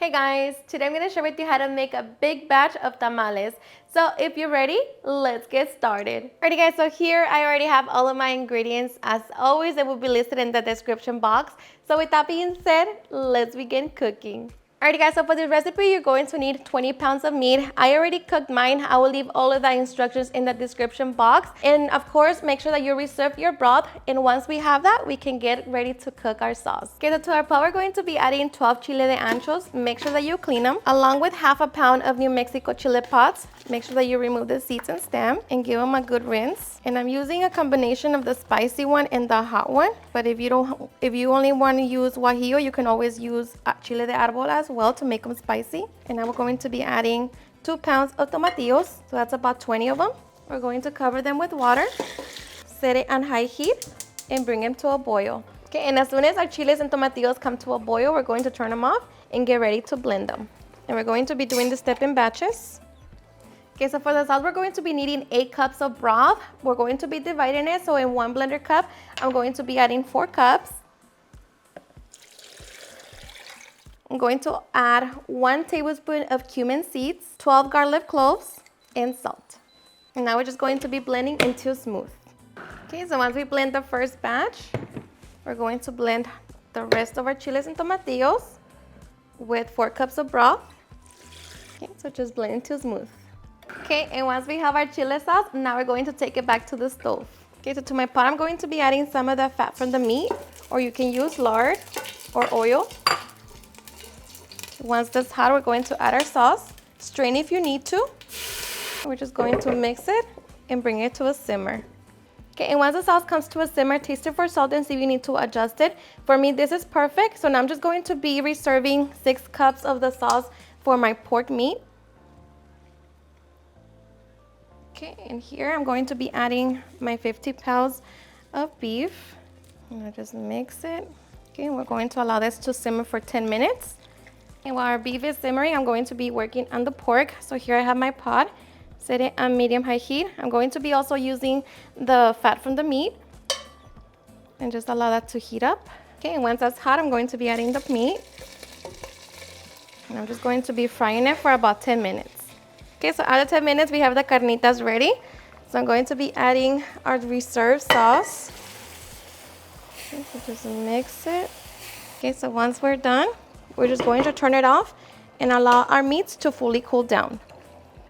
Hey guys, today I'm going to share with you how to make a big batch of tamales. So if you're ready, let's get started. Alrighty guys, so here I already have all of my ingredients. As always, they will be listed in the description box. So with that being said, let's begin cooking. Alrighty guys, so for this recipe, you're going to need 20 pounds of meat. I already cooked mine. I will leave all of the instructions in the description box. And of course, make sure that you reserve your broth. And once we have that, we can get ready to cook our sauce. Okay, so to our pot, we're going to be adding 12 chile de anchos. Make sure that you clean them, along with half a pound of New Mexico chile pods. Make sure that you remove the seeds and stem and give them a good rinse. And I'm using a combination of the spicy one and the hot one. But if you only want to use guajillo, you can always use chile de árbol as well to make them spicy. And now we're going to be adding 2 pounds of tomatillos. So that's about 20 of them. We're going to cover them with water, set it on high heat, and bring them to a boil. Okay, and as soon as our chiles and tomatillos come to a boil, we're going to turn them off and get ready to blend them. And we're going to be doing this step in batches. Okay, so for the sauce, we're going to be needing 8 cups of broth. We're going to be dividing it. So in 1 blender cup, I'm going to be adding 4 cups. I'm going to add 1 tablespoon of cumin seeds, 12 garlic cloves, and salt. And now we're just going to be blending until smooth. Okay, so once we blend the first batch, we're going to blend the rest of our chiles and tomatillos with 4 cups of broth. Okay, so just blend until smooth. Okay, and once we have our chile sauce, now we're going to take it back to the stove. Okay, so to my pot, I'm going to be adding some of the fat from the meat, or you can use lard or oil. Once that's hot, we're going to add our sauce. Strain if you need to. We're just going to mix it and bring it to a simmer. Okay, and once the sauce comes to a simmer, taste it for salt and see if you need to adjust it. For me, this is perfect, so now I'm just going to be reserving 6 cups of the sauce for my pork meat. Okay, and here I'm going to be adding my 50 pounds of beef. And I'll just mix it. Okay, we're going to allow this to simmer for 10 minutes. And while our beef is simmering, I'm going to be working on the pork. So here I have my pot, set it on medium-high heat. I'm going to be also using the fat from the meat and just allow that to heat up. Okay, and once that's hot, I'm going to be adding the meat. And I'm just going to be frying it for about 10 minutes. Okay, so after 10 minutes, we have the carnitas ready. So I'm going to be adding our reserved sauce. Okay, so just mix it. Okay, so once we're done, we're just going to turn it off and allow our meats to fully cool down.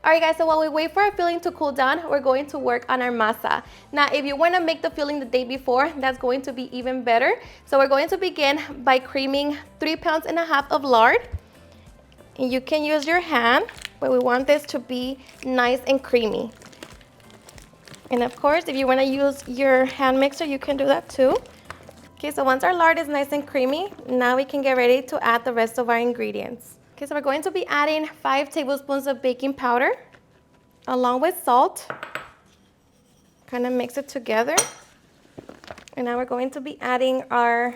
All right, guys, so while we wait for our filling to cool down, we're going to work on our masa. Now, if you want to make the filling the day before, that's going to be even better. So we're going to begin by creaming 3.5 pounds of lard. And you can use your hand, but we want this to be nice and creamy. And of course, if you want to use your hand mixer, you can do that too. Okay, so once our lard is nice and creamy, now we can get ready to add the rest of our ingredients. Okay, so we're going to be adding 5 tablespoons of baking powder along with salt. Kind of mix it together. And now we're going to be adding our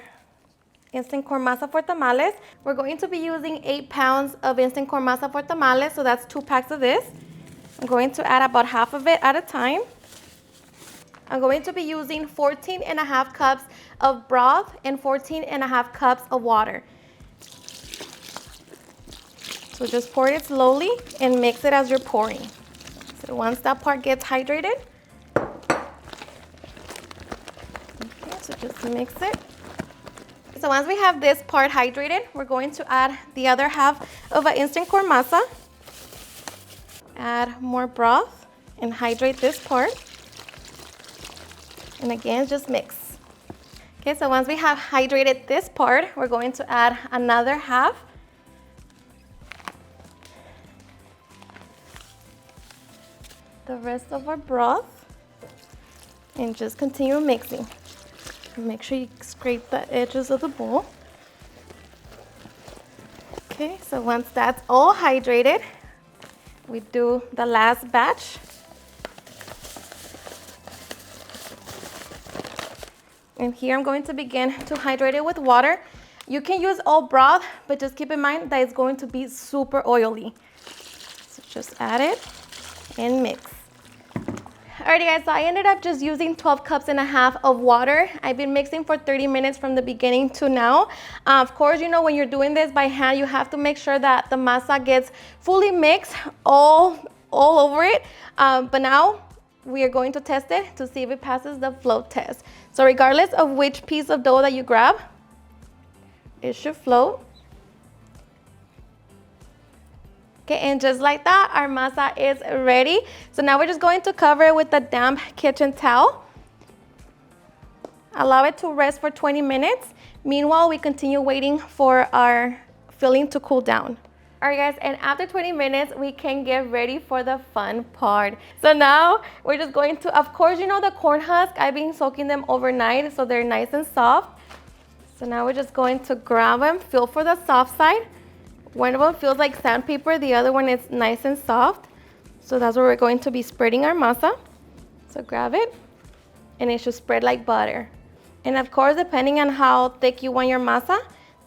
instant corn masa for tamales. We're going to be using 8 pounds of instant corn masa for tamales, so that's 2 packs of this. I'm going to add about half of it at a time. I'm going to be using 14.5 cups of broth and 14.5 cups of water. So just pour it slowly and mix it as you're pouring. So once that part gets hydrated, okay, so just mix it. So once we have this part hydrated, we're going to add the other half of an instant corn masa. Add more broth and hydrate this part. And again, just mix. Okay, so once we have hydrated this part, we're going to add another half. The rest of our broth. And just continue mixing. Make sure you scrape the edges of the bowl. Okay, so once that's all hydrated, we do the last batch. And here I'm going to begin to hydrate it with water. You can use all broth, but just keep in mind that it's going to be super oily. So just add it and mix. Alrighty guys, so I ended up just using 12 cups and a half of water. I've been mixing for 30 minutes from the beginning to now. Of course, you know, when you're doing this by hand, you have to make sure that the masa gets fully mixed all over it. But now we are going to test it to see if it passes the float test. So regardless of which piece of dough that you grab, it should float. Okay, and just like that, our masa is ready. So now we're just going to cover it with a damp kitchen towel. Allow it to rest for 20 minutes. Meanwhile, we continue waiting for our filling to cool down. All right guys, and after 20 minutes, we can get ready for the fun part. So now we're just going to, of course, you know the corn husk, I've been soaking them overnight so they're nice and soft. So now we're just going to grab them, feel for the soft side. One of them feels like sandpaper, the other one is nice and soft. So that's where we're going to be spreading our masa. So grab it, and it should spread like butter. And of course, depending on how thick you want your masa,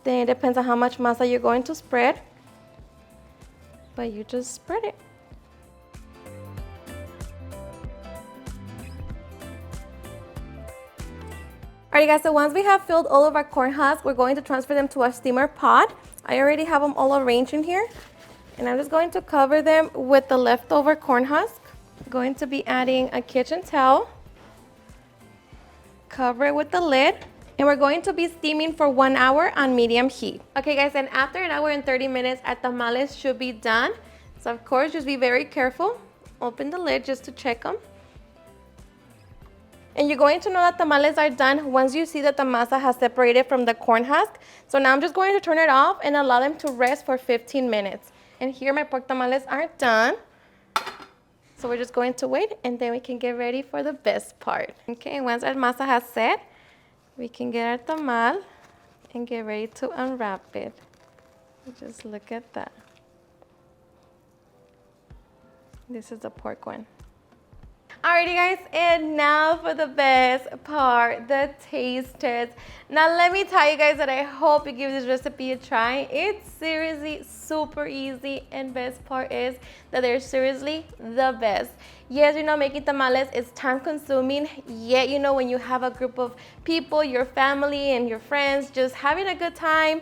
then it depends on how much masa you're going to spread. But you just spread it. Alright guys, so once we have filled all of our corn husks, we're going to transfer them to a steamer pot. I already have them all arranged in here. And I'm just going to cover them with the leftover corn husk. I'm going to be adding a kitchen towel. Cover it with the lid. And we're going to be steaming for 1 hour on medium heat. Okay guys, and after an hour and 30 minutes, our tamales should be done. So of course, just be very careful. Open the lid just to check them. And you're going to know that tamales are done once you see that the masa has separated from the corn husk. So now I'm just going to turn it off and allow them to rest for 15 minutes. And here my pork tamales are done. So we're just going to wait, and then we can get ready for the best part. Okay, and once our masa has set, we can get our tamal and get ready to unwrap it. Just look at that. This is the pork one. Alrighty guys, and now for the best part, the taste test. Now let me tell you guys that I hope you give this recipe a try. It's seriously super easy, and best part is that they're seriously the best. Yes, you know, making tamales is time consuming, yet you know, when you have a group of people, your family and your friends, just having a good time,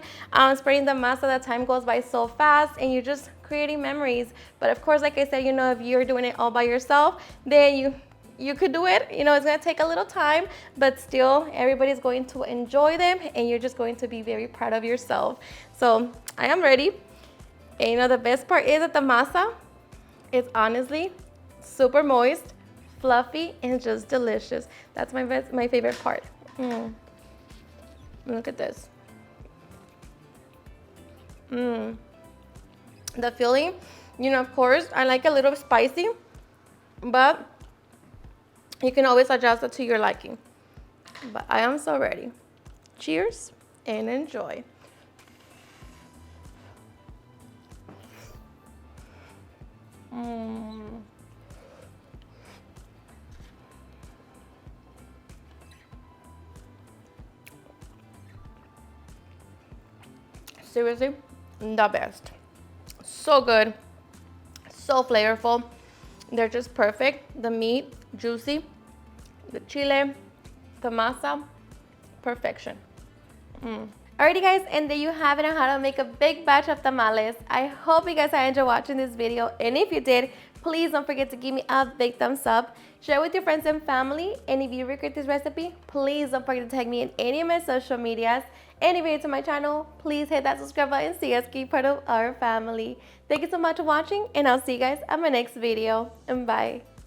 spreading the masa, the time goes by so fast, and you just creating memories. But of course, like I said, you know, if you're doing it all by yourself, then you could do it. You know, it's gonna take a little time, but still everybody's going to enjoy them, and you're just going to be very proud of yourself. So I am ready. And you know, the best part is that the masa is honestly super moist, fluffy, and just delicious. That's my favorite part. Look at this. The filling, you know, of course, I like a little spicy, but you can always adjust it to your liking. But I am so ready. Cheers and enjoy. Seriously, the best. So good, so flavorful. They're just perfect. The meat, juicy. The chile, the masa, perfection. Alrighty guys, and there you have it on how to make a big batch of tamales. I hope you guys enjoyed watching this video, and if you did, please don't forget to give me a big thumbs up. Share with your friends and family, and if you regret this recipe, please don't forget to tag me in any of my social medias. And if you're new to my channel, please hit that subscribe button so you guys can be part of our family. Thank you so much for watching, and I'll see you guys on my next video. And bye.